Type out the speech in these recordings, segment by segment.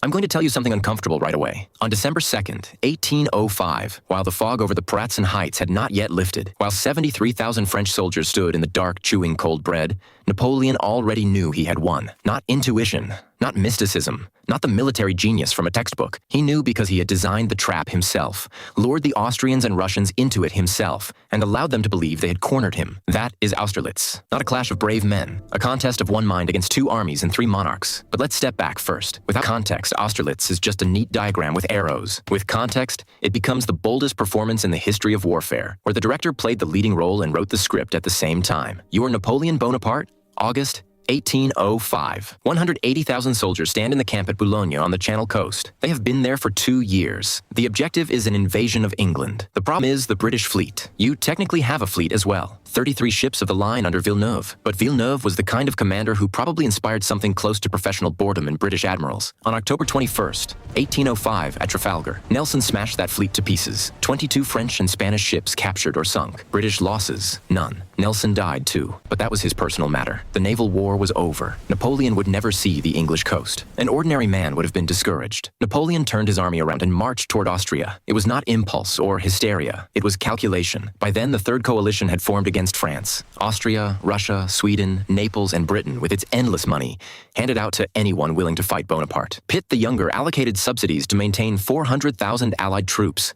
I'm going to tell you something uncomfortable right away. On December 2nd, 1805, while the fog over the Pratzen Heights had not yet lifted, while 73,000 French soldiers stood in the dark chewing cold bread, Napoleon already knew he had won. Not intuition, not mysticism, not the military genius from a textbook. He knew because he had designed the trap himself, lured the Austrians and Russians into it himself, and allowed them to believe they had cornered him. That is Austerlitz. Not a clash of brave men, a contest of one mind against two armies and three monarchs. But let's step back first. Without context, Austerlitz is just a neat diagram with arrows. With context, it becomes the boldest performance in the history of warfare, where the director played the leading role and wrote the script at the same time. You are Napoleon Bonaparte, August 1805. 180,000 soldiers stand in the camp at Boulogne on the Channel coast. They have been there for 2 years. The objective is an invasion of England. The problem is the British fleet. You technically have a fleet as well. 33 ships of the line under Villeneuve. But Villeneuve was the kind of commander who probably inspired something close to professional boredom in British admirals. On October 21st, 1805, at Trafalgar, Nelson smashed that fleet to pieces. 22 French and Spanish ships captured or sunk. British losses, none. Nelson died too, but that was his personal matter. The naval war was over. Napoleon would never see the English coast. An ordinary man would have been discouraged. Napoleon turned his army around and marched toward Austria. It was not impulse or hysteria. It was calculation. By then, the Third Coalition had formed against France. Austria, Russia, Sweden, Naples, and Britain, with its endless money, handed out to anyone willing to fight Bonaparte. Pitt the Younger allocated subsidies to maintain 400,000 Allied troops.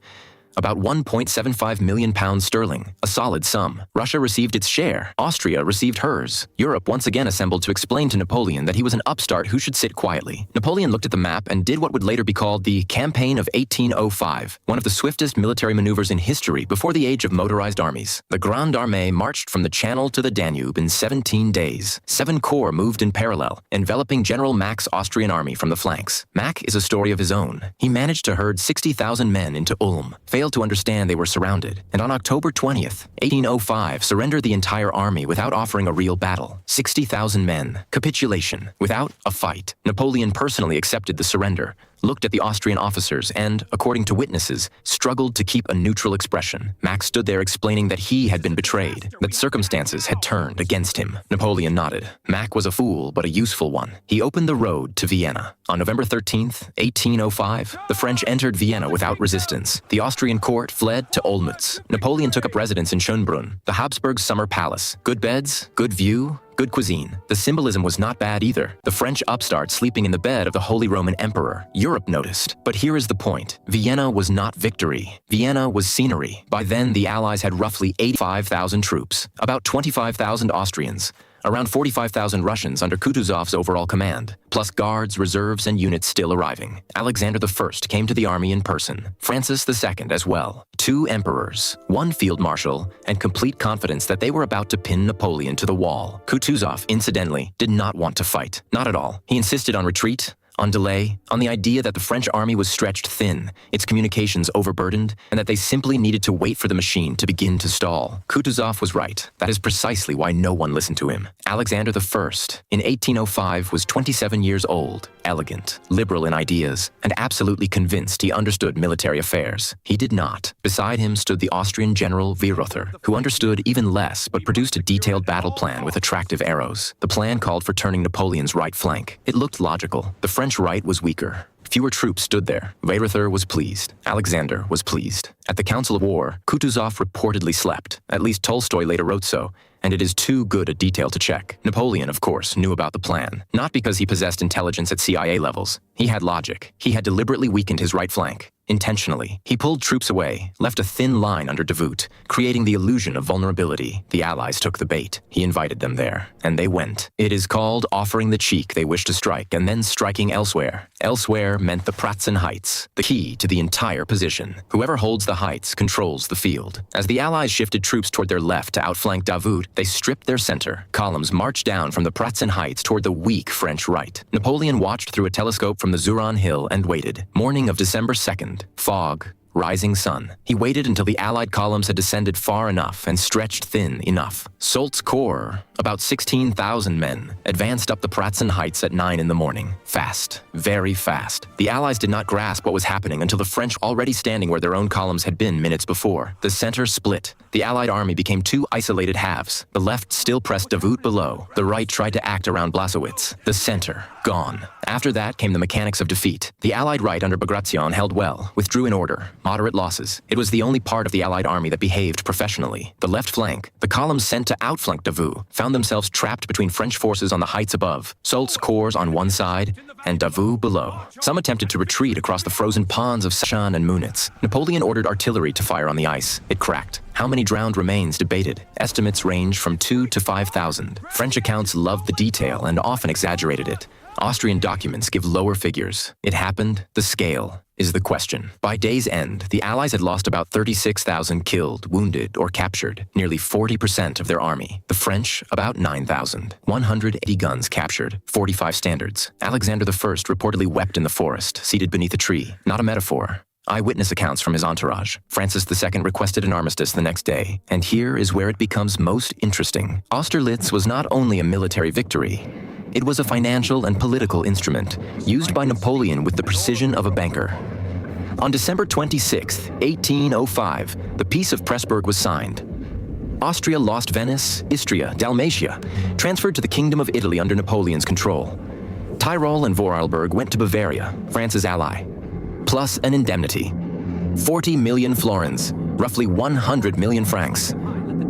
About £1.75 million sterling, a solid sum. Russia received its share. Austria received hers. Europe once again assembled to explain to Napoleon that he was an upstart who should sit quietly. Napoleon looked at the map and did what would later be called the Campaign of 1805, one of the swiftest military maneuvers in history before the age of motorized armies. The Grande Armée marched from the Channel to the Danube in 17 days. 7 corps moved in parallel, enveloping General Mack's Austrian army from the flanks. Mack is a story of his own. He managed to herd 60,000 men into Ulm, failed to understand they were surrounded, and on October 20th, 1805, surrendered the entire army without offering a real battle. 60,000 men. Capitulation. Without a fight. Napoleon personally accepted the surrender, looked at the Austrian officers, and, according to witnesses, struggled to keep a neutral expression. Mack stood there explaining that he had been betrayed, that circumstances had turned against him. Napoleon nodded. Mack was a fool, but a useful one. He opened the road to Vienna. On November 13th, 1805, the French entered Vienna without resistance. The Austrian court fled to Olmütz. Napoleon took up residence in Schönbrunn, the Habsburg summer palace. Good beds, good view, good cuisine. The symbolism was not bad either. The French upstart sleeping in the bed of the Holy Roman Emperor. Europe noticed. But here is the point. Vienna was not victory. Vienna was scenery. By then, the Allies had roughly 85,000 troops, about 25,000 Austrians, around 45,000 Russians under Kutuzov's overall command, plus guards, reserves, and units still arriving. Alexander I came to the army in person, Francis II as well. 2 emperors, 1 field marshal, and complete confidence that they were about to pin Napoleon to the wall. Kutuzov, incidentally, did not want to fight. Not at all. He insisted on retreat, on delay, on the idea that the French army was stretched thin, its communications overburdened, and that they simply needed to wait for the machine to begin to stall. Kutuzov was right. That is precisely why no one listened to him. Alexander I, in 1805, was 27 years old, elegant, liberal in ideas, and absolutely convinced he understood military affairs. He did not. Beside him stood the Austrian general Weyrother, who understood even less but produced a detailed battle plan with attractive arrows. The plan called for turning Napoleon's right flank. It looked logical. The French right was weaker. Fewer troops stood there. Weyrother was pleased. Alexander was pleased. At the Council of War, Kutuzov reportedly slept. At least Tolstoy later wrote so, and it is too good a detail to check. Napoleon, of course, knew about the plan. Not because he possessed intelligence at CIA levels. He had logic. He had deliberately weakened his right flank. Intentionally. He pulled troops away, left a thin line under Davout, creating the illusion of vulnerability. The Allies took the bait. He invited them there, and they went. It is called offering the cheek they wish to strike and then striking elsewhere. Elsewhere meant the Pratzen Heights, the key to the entire position. Whoever holds the heights controls the field. As the Allies shifted troops toward their left to outflank Davout, they stripped their center. Columns marched down from the Pratzen Heights toward the weak French right. Napoleon watched through a telescope from the Zuran Hill and waited. Morning of December 2nd. Fog, rising sun. He waited until the Allied columns had descended far enough and stretched thin enough. Soult's corps, about 16,000 men, advanced up the Pratzen Heights at 9 in the morning. Fast, very fast. The Allies did not grasp what was happening until the French already standing where their own columns had been minutes before. The center split. The Allied army became two isolated halves. The left still pressed Davout below. The right tried to act around Blasowitz. The center, gone. After that came the mechanics of defeat. The Allied right under Bagration held well, withdrew in order, moderate losses. It was the only part of the Allied army that behaved professionally. The left flank, the columns sent to outflank Davout, found themselves trapped between French forces on the heights above, Soult's corps on one side, and Davout below. Some attempted to retreat across the frozen ponds of Sachan and Munitz. Napoleon ordered artillery to fire on the ice. It cracked. How many drowned remains debated. Estimates range from 2,000 to 5,000. French accounts loved the detail and often exaggerated it. Austrian documents give lower figures. It happened, the scale is the question. By day's end, the Allies had lost about 36,000 killed, wounded, or captured, nearly 40% of their army. The French, about 9,000. 180 guns captured, 45 standards. Alexander I reportedly wept in the forest, seated beneath a tree. Not a metaphor. Eyewitness accounts from his entourage. Francis II requested an armistice the next day, and here is where it becomes most interesting. Austerlitz was not only a military victory, it was a financial and political instrument, used by Napoleon with the precision of a banker. On December 26, 1805, the Peace of Pressburg was signed. Austria lost Venice, Istria, Dalmatia, transferred to the Kingdom of Italy under Napoleon's control. Tyrol and Vorarlberg went to Bavaria, France's ally, plus an indemnity. 40 million florins, roughly 100 million francs.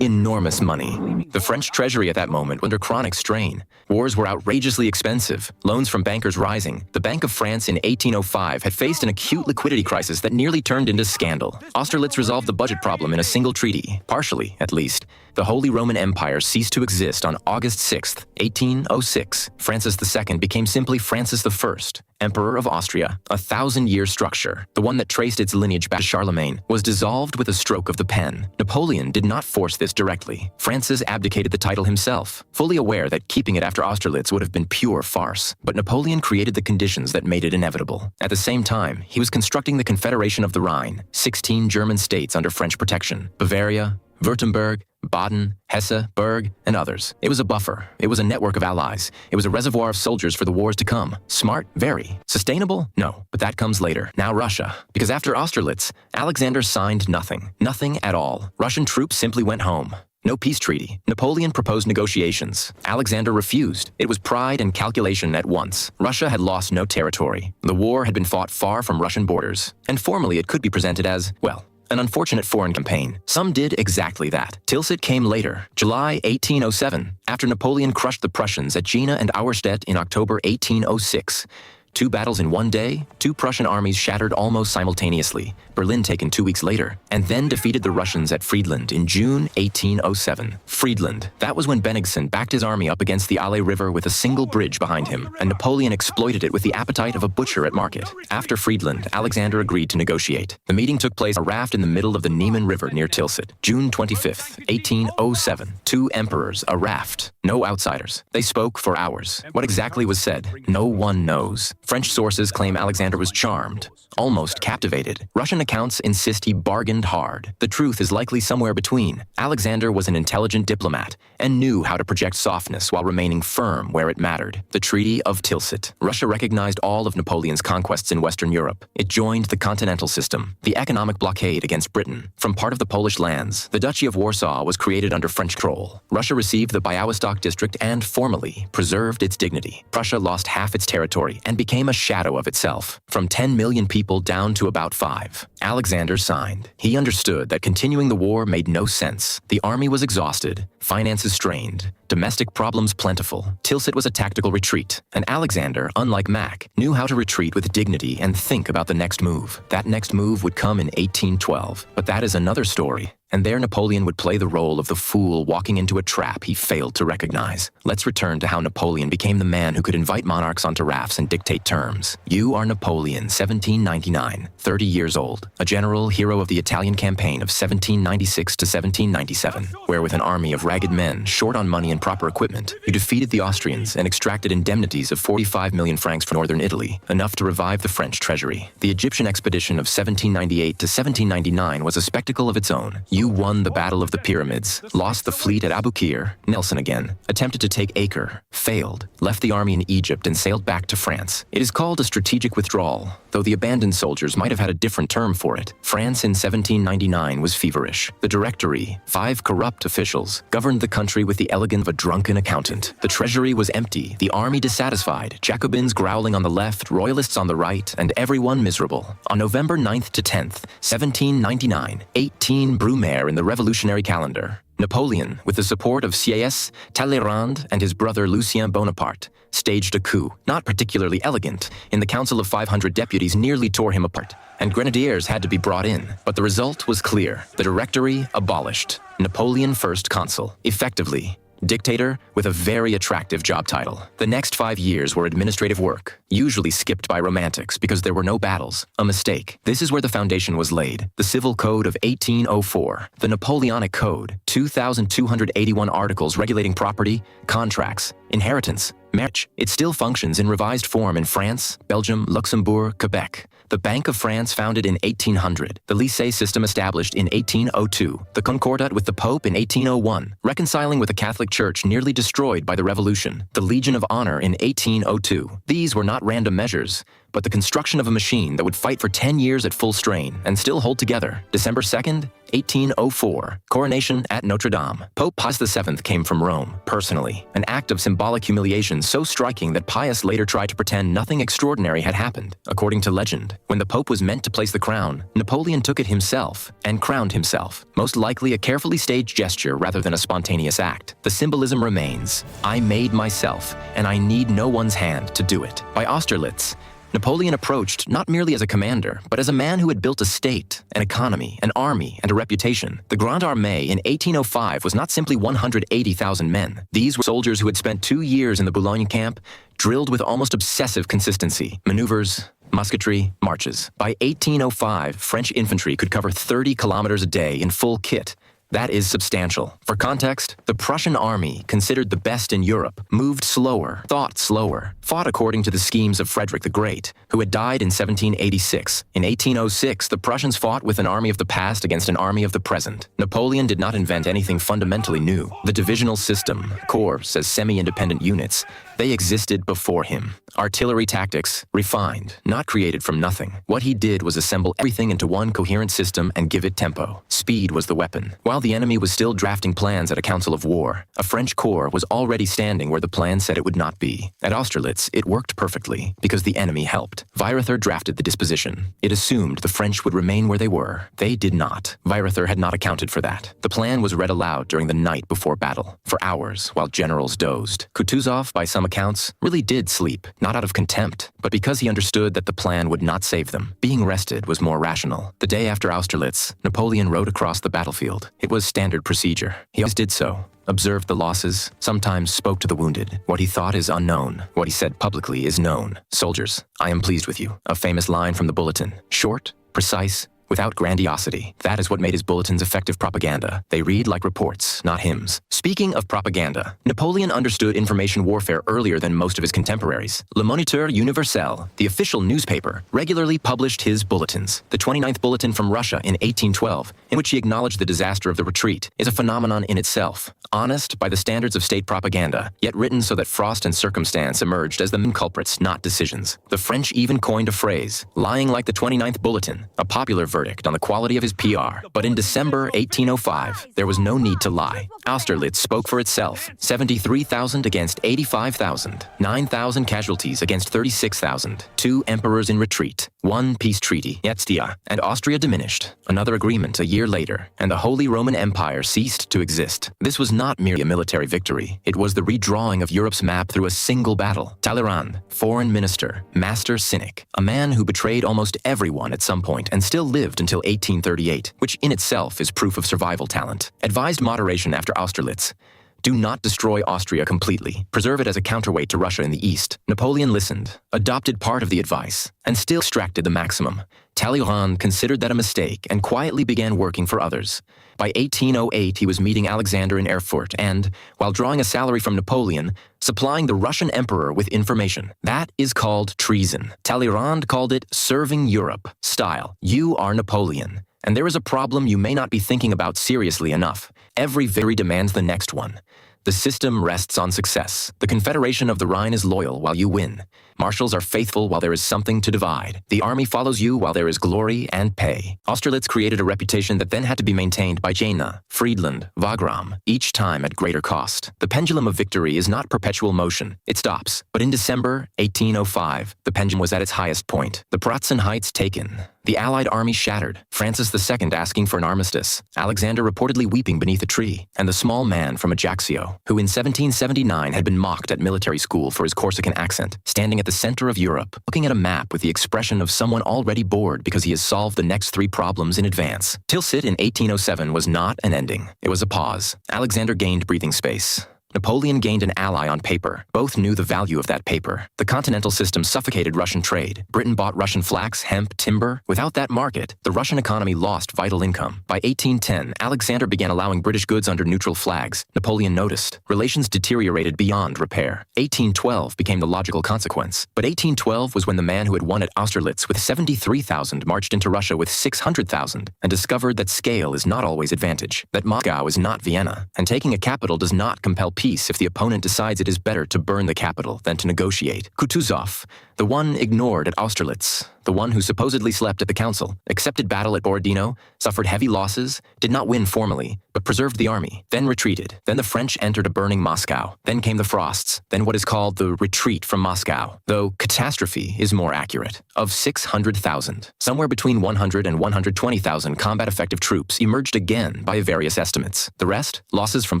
Enormous money. The French treasury at that moment was under chronic strain. Wars were outrageously expensive, loans from bankers rising. The Bank of France in 1805 had faced an acute liquidity crisis that nearly turned into scandal. Austerlitz resolved the budget problem in a single treaty, partially at least. The Holy Roman Empire ceased to exist on August 6, 1806. Francis II became simply Francis I, Emperor of Austria. A 1,000-year structure, the one that traced its lineage back to Charlemagne, was dissolved with a stroke of the pen. Napoleon did not force this directly. Francis abdicated the title himself, fully aware that keeping it after Austerlitz would have been pure farce. But Napoleon created the conditions that made it inevitable. At the same time, he was constructing the Confederation of the Rhine, 16 German states under French protection: Bavaria, Württemberg, Baden, Hesse, Berg, and others. It was a buffer. It was a network of allies. It was a reservoir of soldiers for the wars to come. Smart? Very. Sustainable? No. But that comes later. Now Russia. Because after Austerlitz, Alexander signed nothing. Nothing at all. Russian troops simply went home. No peace treaty. Napoleon proposed negotiations. Alexander refused. It was pride and calculation at once. Russia had lost no territory. The war had been fought far from Russian borders. And formally it could be presented as, well, an unfortunate foreign campaign. Some did exactly that. Tilsit came later, July 1807, after Napoleon crushed the Prussians at Jena and Auerstedt in October 1806. 2 battles in one day, 2 Prussian armies shattered almost simultaneously, Berlin taken 2 weeks later, and then defeated the Russians at Friedland in June 1807. Friedland, that was when Bennigsen backed his army up against the Alle River with a single bridge behind him, and Napoleon exploited it with the appetite of a butcher at market. After Friedland, Alexander agreed to negotiate. The meeting took place on a raft in the middle of the Niemen River near Tilsit. June 25, 1807. 2 emperors, a raft. No outsiders. They spoke for hours. What exactly was said, no one knows. French sources claim Alexander was charmed, almost captivated. Russian accounts insist he bargained hard. The truth is likely somewhere between. Alexander was an intelligent diplomat and knew how to project softness while remaining firm where it mattered. The Treaty of Tilsit. Russia recognized all of Napoleon's conquests in Western Europe. It joined the continental system. The economic blockade against Britain. From part of the Polish lands, the Duchy of Warsaw was created under French control. Russia received the Białystok district and, formally, preserved its dignity. Prussia lost half its territory and became a shadow of itself, from 10 million people down to about 5. Alexander signed. He understood that continuing the war made no sense. The army was exhausted, finances strained, domestic problems plentiful. Tilsit was a tactical retreat, and Alexander, unlike Mack, knew how to retreat with dignity and think about the next move. That next move would come in 1812, but that is another story. and there Napoleon would play the role of the fool walking into a trap he failed to recognize. Let's return to how Napoleon became the man who could invite monarchs onto rafts and dictate terms. You are Napoleon, 1799, 30 years old, a general, hero of the Italian campaign of 1796 to 1797, where with an army of ragged men, short on money and proper equipment, you defeated the Austrians and extracted indemnities of 45 million francs from northern Italy, enough to revive the French treasury. The Egyptian expedition of 1798 to 1799 was a spectacle of its own. You won the Battle of the Pyramids, lost the fleet at Abu Qir, Nelson again, attempted to take Acre, failed, left the army in Egypt and sailed back to France. It is called a strategic withdrawal, though the abandoned soldiers might have had a different term for it. France in 1799 was feverish. The Directory, 5 corrupt officials, governed the country with the elegance of a drunken accountant. The treasury was empty, the army dissatisfied, Jacobins growling on the left, royalists on the right, and everyone miserable. On November 9th to 10th, 1799, 18 Brumaire in the revolutionary calendar, Napoleon, with the support of Sieyès, Talleyrand, and his brother Lucien Bonaparte, staged a coup, not particularly elegant, in the Council of 500 deputies nearly tore him apart, and grenadiers had to be brought in. But the result was clear. The Directory abolished. Napoleon first consul. Effectively, dictator with a very attractive job title. The next 5 years were administrative work, usually skipped by romantics because there were no battles. A mistake. This is where the foundation was laid. The Civil Code of 1804, the Napoleonic Code, 2,281 articles regulating property, contracts, inheritance, marriage. It still functions in revised form in France, Belgium, Luxembourg, Quebec. The Bank of France founded in 1800, the Lycée system established in 1802, the Concordat with the Pope in 1801, reconciling with a Catholic Church nearly destroyed by the Revolution, the Legion of Honor in 1802. These were not random measures, but the construction of a machine that would fight for 10 years at full strain and still hold together. December 2nd, 1804, coronation at Notre Dame. Pope Pius VII came from Rome, personally, an act of symbolic humiliation so striking that Pius later tried to pretend nothing extraordinary had happened. According to legend, when the Pope was meant to place the crown, Napoleon took it himself and crowned himself, most likely a carefully staged gesture rather than a spontaneous act. The symbolism remains: I made myself, and I need no one's hand to do it. By Austerlitz, Napoleon approached not merely as a commander, but as a man who had built a state, an economy, an army, and a reputation. The Grande Armée in 1805 was not simply 180,000 men. These were soldiers who had spent 2 years in the Boulogne camp, drilled with almost obsessive consistency. Maneuvers, musketry, marches. By 1805, French infantry could cover 30 kilometers a day in full kit. That is substantial. For context, the Prussian army, considered the best in Europe, moved slower, thought slower, fought according to the schemes of Frederick the Great, who had died in 1786. In 1806, the Prussians fought with an army of the past against an army of the present. Napoleon did not invent anything fundamentally new. The divisional system, corps as semi-independent units, they existed before him. Artillery tactics, refined, not created from nothing. What he did was assemble everything into one coherent system and give it tempo. Speed was the weapon. While the enemy was still drafting plans at a council of war, a French corps was already standing where the plan said it would not be. At Austerlitz, it worked perfectly, because the enemy helped. Weyrother drafted the disposition. It assumed the French would remain where they were. They did not. Weyrother had not accounted for that. The plan was read aloud during the night before battle, for hours, while generals dozed. Kutuzov, by some accounts, really did sleep, not out of contempt, but because he understood that the plan would not save them. Being rested was more rational. The day after Austerlitz, Napoleon rode across the battlefield. It was standard procedure. He always did so. Observed the losses, sometimes spoke to the wounded. What he thought is unknown. What he said publicly is known. Soldiers, I am pleased with you. A famous line from the bulletin. Short, precise, without grandiosity. That is what made his bulletins effective propaganda. They read like reports, not hymns. Speaking of propaganda, Napoleon understood information warfare earlier than most of his contemporaries. Le Moniteur Universel, the official newspaper, regularly published his bulletins. The 29th Bulletin from Russia in 1812, in which he acknowledged the disaster of the retreat, is a phenomenon in itself. Honest by the standards of state propaganda, yet written so that frost and circumstance emerged as the main culprits, not decisions. The French even coined a phrase, lying like the 29th Bulletin, a popular verdict on the quality of his PR. But in December 1805, there was no need to lie. Austerlitz spoke for itself. 73,000 against 85,000. 9,000 casualties against 36,000. 2 emperors in retreat. 1 peace treaty, Yatstia, and Austria diminished. Another agreement a year later, and the Holy Roman Empire ceased to exist. This was not merely a military victory. It was the redrawing of Europe's map through a single battle. Talleyrand, foreign minister, master cynic, a man who betrayed almost everyone at some point and still lived lived until 1838, which in itself is proof of survival talent. Advised moderation after Austerlitz. Do not destroy Austria completely. Preserve it as a counterweight to Russia in the east. Napoleon listened, adopted part of the advice, and still extracted the maximum. Talleyrand considered that a mistake and quietly began working for others. By 1808, he was meeting Alexander in Erfurt and, while drawing a salary from Napoleon, supplying the Russian emperor with information. That is called treason. Talleyrand called it serving Europe. Style. You are Napoleon. And there is a problem you may not be thinking about seriously enough. Every victory demands the next one. The system rests on success. The Confederation of the Rhine is loyal while you win. Marshals are faithful while there is something to divide. The army follows you while there is glory and pay. Austerlitz created a reputation that then had to be maintained by Jena, Friedland, Wagram, each time at greater cost. The pendulum of victory is not perpetual motion. It stops. But in December 1805, the pendulum was at its highest point. The Pratzen Heights taken. The Allied army shattered, Francis II asking for an armistice, Alexander reportedly weeping beneath a tree, and the small man from Ajaccio, who in 1779 had been mocked at military school for his Corsican accent, standing at the center of Europe, looking at a map with the expression of someone already bored because he has solved the next 3 problems in advance. Tilsit in 1807 was not an ending. It was a pause. Alexander gained breathing space. Napoleon gained an ally on paper. Both knew the value of that paper. The continental system suffocated Russian trade. Britain bought Russian flax, hemp, timber. Without that market, the Russian economy lost vital income. By 1810, Alexander began allowing British goods under neutral flags. Napoleon noticed. Relations deteriorated beyond repair. 1812 became the logical consequence. But 1812 was when the man who had won at Austerlitz with 73,000 marched into Russia with 600,000 and discovered that scale is not always advantage, that Moscow is not Vienna, and taking a capital does not compel peace if the opponent decides it is better to burn the capital than to negotiate. Kutuzov, the one ignored at Austerlitz, the one who supposedly slept at the council, accepted battle at Borodino, suffered heavy losses, did not win formally, but preserved the army, then retreated. Then the French entered a burning Moscow. Then came the frosts, then what is called the retreat from Moscow, though catastrophe is more accurate. Of 600,000, somewhere between 100 and 120,000 combat-effective troops emerged again by various estimates. The rest, losses from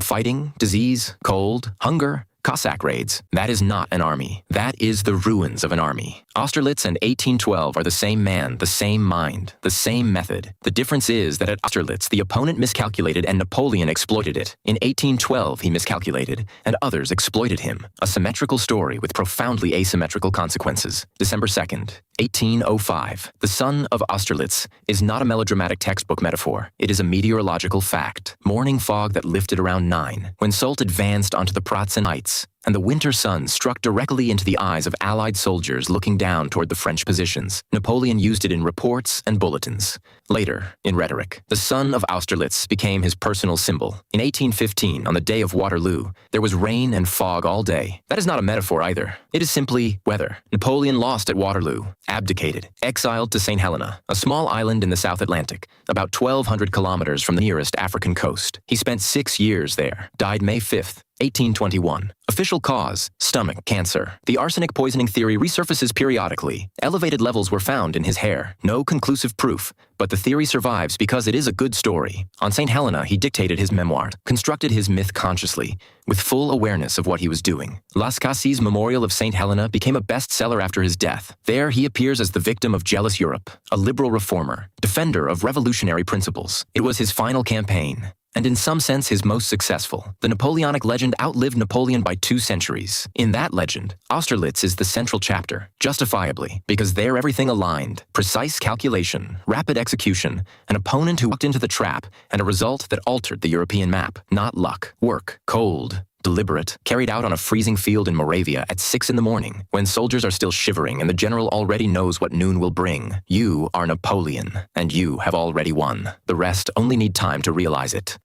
fighting, disease, cold, hunger, Cossack raids. That is not an army. That is the ruins of an army. Austerlitz and 1812 are the same man, the same mind, the same method. The difference is that at Austerlitz, the opponent miscalculated and Napoleon exploited it. In 1812, he miscalculated, and others exploited him. A symmetrical story with profoundly asymmetrical consequences. December 2nd, 1805. The son of Austerlitz is not a melodramatic textbook metaphor. It is a meteorological fact. Morning fog that lifted around 9, when Soult advanced onto the Pratzen Heights, and the winter sun struck directly into the eyes of Allied soldiers looking down toward the French positions. Napoleon used it in reports and bulletins. Later, in rhetoric, the son of Austerlitz became his personal symbol. In 1815, on the day of Waterloo, there was rain and fog all day. That is not a metaphor either. It is simply weather. Napoleon lost at Waterloo, abdicated, exiled to St. Helena, a small island in the South Atlantic, about 1,200 kilometers from the nearest African coast. He spent 6 years there, died May 5th, 1821. Official cause, stomach cancer. The arsenic poisoning theory resurfaces periodically. Elevated levels were found in his hair. No conclusive proof, but the theory survives because it is a good story. On St. Helena, he dictated his memoirs, constructed his myth consciously, with full awareness of what he was doing. Las Cases' Memorial of St. Helena became a bestseller after his death. There he appears as the victim of jealous Europe, a liberal reformer, defender of revolutionary principles. It was his final campaign, and in some sense his most successful. The Napoleonic legend outlived Napoleon by 2 centuries. In that legend, Austerlitz is the central chapter, justifiably, because there everything aligned. Precise calculation, rapid execution, an opponent who walked into the trap, and a result that altered the European map. Not luck. Work. Cold. Deliberate, carried out on a freezing field in Moravia at 6 in the morning, when soldiers are still shivering and the general already knows what noon will bring. You are Napoleon, and you have already won. The rest only need time to realize it.